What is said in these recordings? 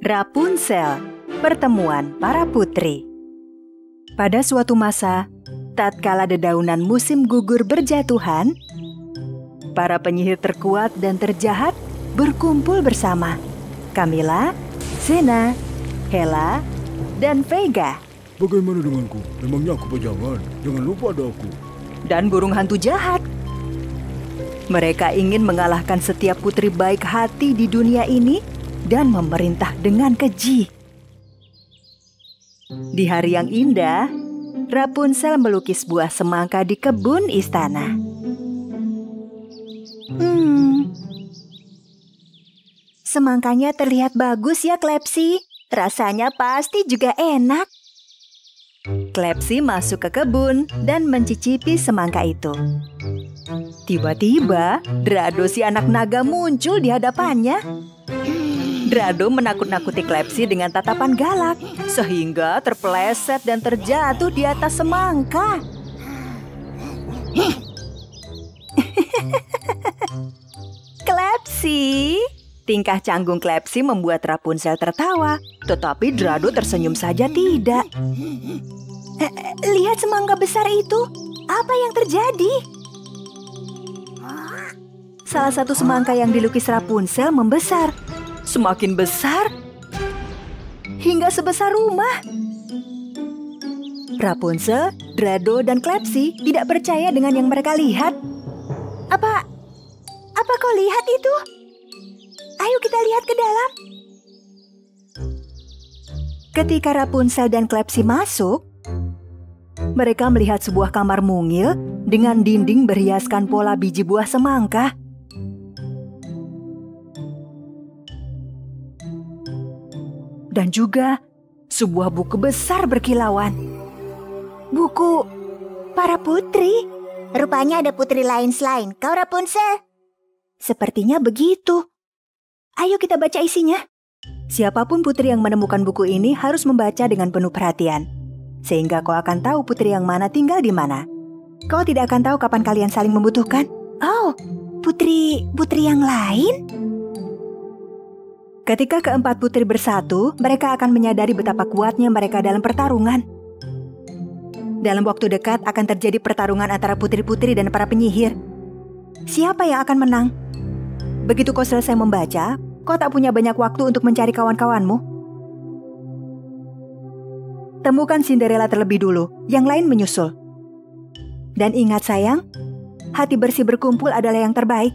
Rapunzel, pertemuan para putri. Pada suatu masa, tatkala dedaunan musim gugur berjatuhan, para penyihir terkuat dan terjahat berkumpul bersama. Camilla, Xena, Hela, dan Vega. Bagaimana denganku? Memangnya aku pajangan? Jangan lupa ada aku. Dan burung hantu jahat. Mereka ingin mengalahkan setiap putri baik hati di dunia ini dan memerintah dengan keji. Di hari yang indah, Rapunzel melukis buah semangka di kebun istana. Semangkanya terlihat bagus ya, Klepsi. Rasanya pasti juga enak. Klepsi masuk ke kebun dan mencicipi semangka itu. Tiba-tiba, Drado si anak naga muncul di hadapannya. Drado menakut-nakuti Klepsi dengan tatapan galak, sehingga terpeleset dan terjatuh di atas semangka. Klepsi! Tingkah canggung Klepsi membuat Rapunzel tertawa, tetapi Drado tersenyum saja tidak. Lihat semangka besar itu. Apa yang terjadi? Salah satu semangka yang dilukis Rapunzel membesar. Semakin besar, hingga sebesar rumah. Rapunzel, Drado, dan Klepsi tidak percaya dengan yang mereka lihat. Apa kau lihat itu? Ayo kita lihat ke dalam. Ketika Rapunzel dan Klepsi masuk, mereka melihat sebuah kamar mungil dengan dinding berhiaskan pola biji buah semangka. Dan juga sebuah buku besar berkilauan. Buku para putri. Rupanya ada putri lain selain kau, Rapunzel. Sepertinya begitu. Ayo kita baca isinya. Siapapun putri yang menemukan buku ini harus membaca dengan penuh perhatian. Sehingga kau akan tahu putri yang mana tinggal di mana. Kau tidak akan tahu kapan kalian saling membutuhkan. Oh, putri yang lain? Ketika keempat putri bersatu, mereka akan menyadari betapa kuatnya mereka dalam pertarungan. Dalam waktu dekat akan terjadi pertarungan antara putri-putri dan para penyihir. Siapa yang akan menang? Begitu kau selesai membaca, kau tak punya banyak waktu untuk mencari kawan-kawanmu. Temukan Cinderella terlebih dulu, yang lain menyusul. Dan ingat sayang, hati bersih berkumpul adalah yang terbaik.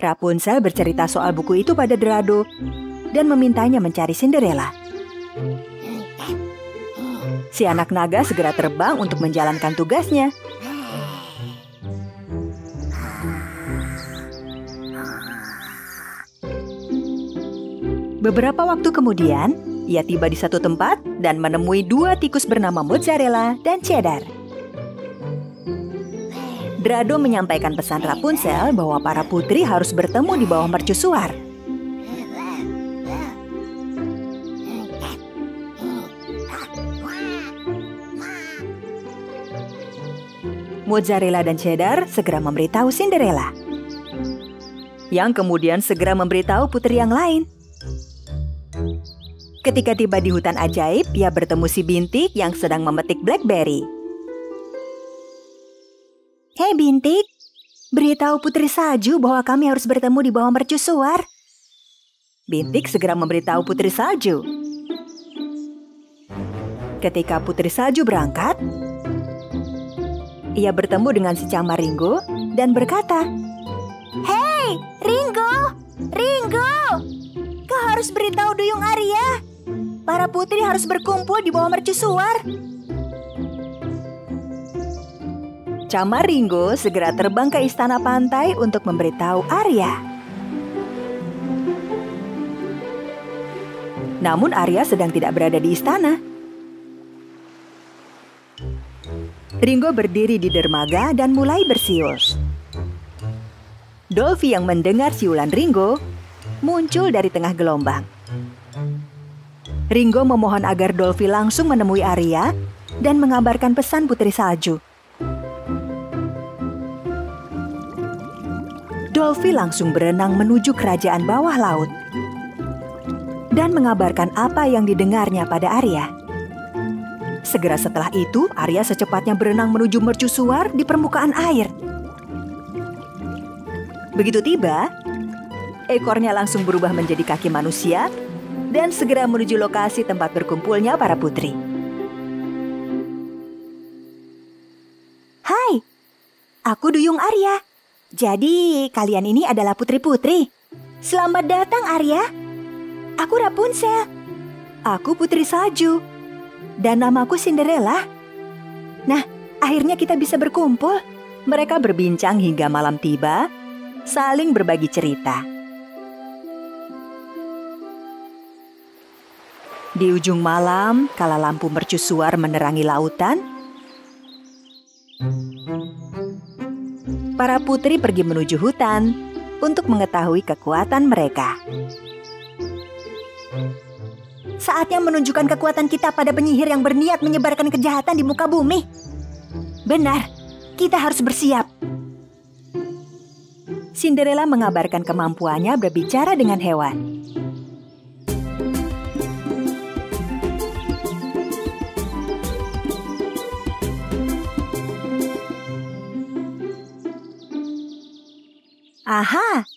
Rapunzel bercerita soal buku itu pada Drado dan memintanya mencari Cinderella. Si anak naga segera terbang untuk menjalankan tugasnya. Beberapa waktu kemudian, ia tiba di satu tempat dan menemui dua tikus bernama Mozzarella dan Cheddar. Drado menyampaikan pesan Rapunzel bahwa para putri harus bertemu di bawah mercusuar. Mozzarella dan Cheddar segera memberitahu Cinderella, yang kemudian segera memberitahu putri yang lain. Ketika tiba di hutan ajaib, ia bertemu si Bintik yang sedang memetik blackberry. Hei Bintik, beritahu Putri Salju bahwa kami harus bertemu di bawah mercusuar. Bintik segera memberitahu Putri Salju. Ketika Putri Salju berangkat, ia bertemu dengan si Camar Ringo dan berkata, Hei Ringo, kau harus beritahu Duyung Arya. Para putri harus berkumpul di bawah mercusuar. Camar Ringo segera terbang ke istana pantai untuk memberitahu Arya. Namun Arya sedang tidak berada di istana. Ringo berdiri di dermaga dan mulai bersiul. Dolphy yang mendengar siulan Ringo muncul dari tengah gelombang. Ringo memohon agar Dolphy langsung menemui Arya dan mengabarkan pesan Putri Salju. Dolphy Luffy langsung berenang menuju kerajaan bawah laut dan mengabarkan apa yang didengarnya pada Arya. Segera setelah itu, Arya secepatnya berenang menuju mercusuar di permukaan air. Begitu tiba, ekornya langsung berubah menjadi kaki manusia dan segera menuju lokasi tempat berkumpulnya para putri. Hai, aku Duyung Arya. Jadi kalian ini adalah putri-putri. Selamat datang Arya. Aku Rapunzel. Aku putri salju. Dan namaku Cinderella. Nah, akhirnya kita bisa berkumpul. Mereka berbincang hingga malam tiba, saling berbagi cerita. Di ujung malam, kala lampu mercusuar menerangi lautan, para putri pergi menuju hutan untuk mengetahui kekuatan mereka. Saatnya menunjukkan kekuatan kita pada penyihir yang berniat menyebarkan kejahatan di muka bumi. Benar, kita harus bersiap. Cinderella mengabarkan kemampuannya berbicara dengan hewan. Aha,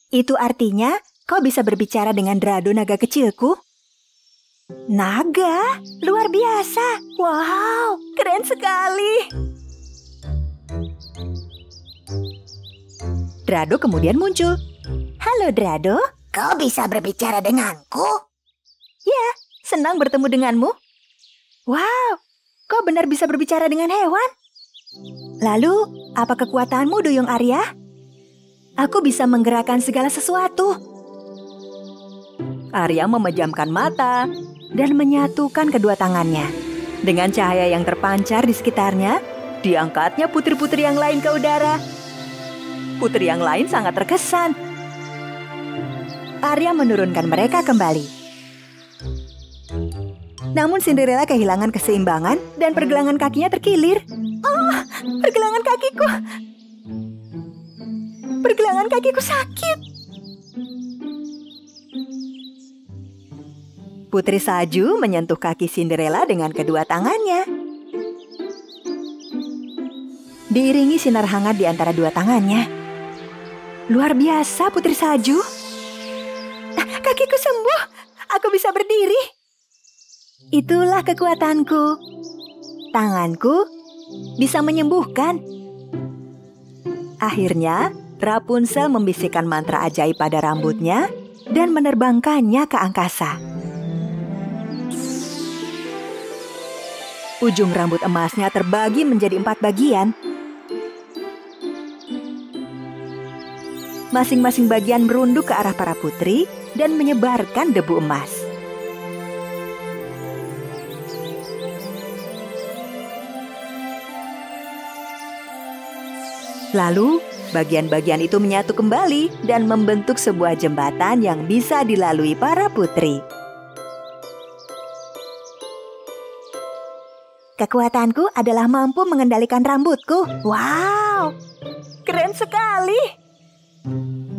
itu artinya kau bisa berbicara dengan Drado naga kecilku? Naga? Luar biasa. Wow, keren sekali. Drado kemudian muncul. Halo Drado. Kau bisa berbicara denganku? Ya, senang bertemu denganmu. Wow, kau benar bisa berbicara dengan hewan. Lalu, apa kekuatanmu Duyung Arya? Aku bisa menggerakkan segala sesuatu. Arya memejamkan mata dan menyatukan kedua tangannya. Dengan cahaya yang terpancar di sekitarnya, diangkatnya putri-putri yang lain ke udara. Putri yang lain sangat terkesan. Arya menurunkan mereka kembali. Namun Cinderella kehilangan keseimbangan dan pergelangan kakinya terkilir. Oh, pergelangan kakiku. Pergelangan kakiku sakit. Putri Salju menyentuh kaki Cinderella dengan kedua tangannya. Diiringi sinar hangat di antara dua tangannya. Luar biasa Putri Salju. Kakiku sembuh. Aku bisa berdiri. Itulah kekuatanku. Tanganku bisa menyembuhkan. Akhirnya, Rapunzel membisikkan mantra ajaib pada rambutnya dan menerbangkannya ke angkasa. Ujung rambut emasnya terbagi menjadi 4 bagian. Masing-masing bagian merunduk ke arah para putri dan menyebarkan debu emas. Lalu, bagian-bagian itu menyatu kembali dan membentuk sebuah jembatan yang bisa dilalui para putri. Kekuatanku adalah mampu mengendalikan rambutku. Wow, keren sekali.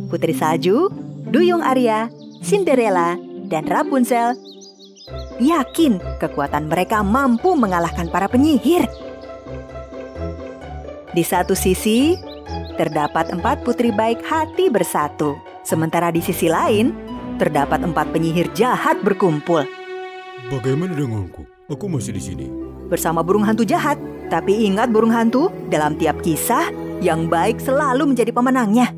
Putri Salju, Duyung Arya, Cinderella, dan Rapunzel yakin kekuatan mereka mampu mengalahkan para penyihir. Di satu sisi, terdapat 4 putri baik hati bersatu. Sementara di sisi lain, terdapat 4 penyihir jahat berkumpul. Bagaimana denganku? Aku masih di sini. Bersama burung hantu jahat. Tapi ingat burung hantu, dalam tiap kisah, yang baik selalu menjadi pemenangnya.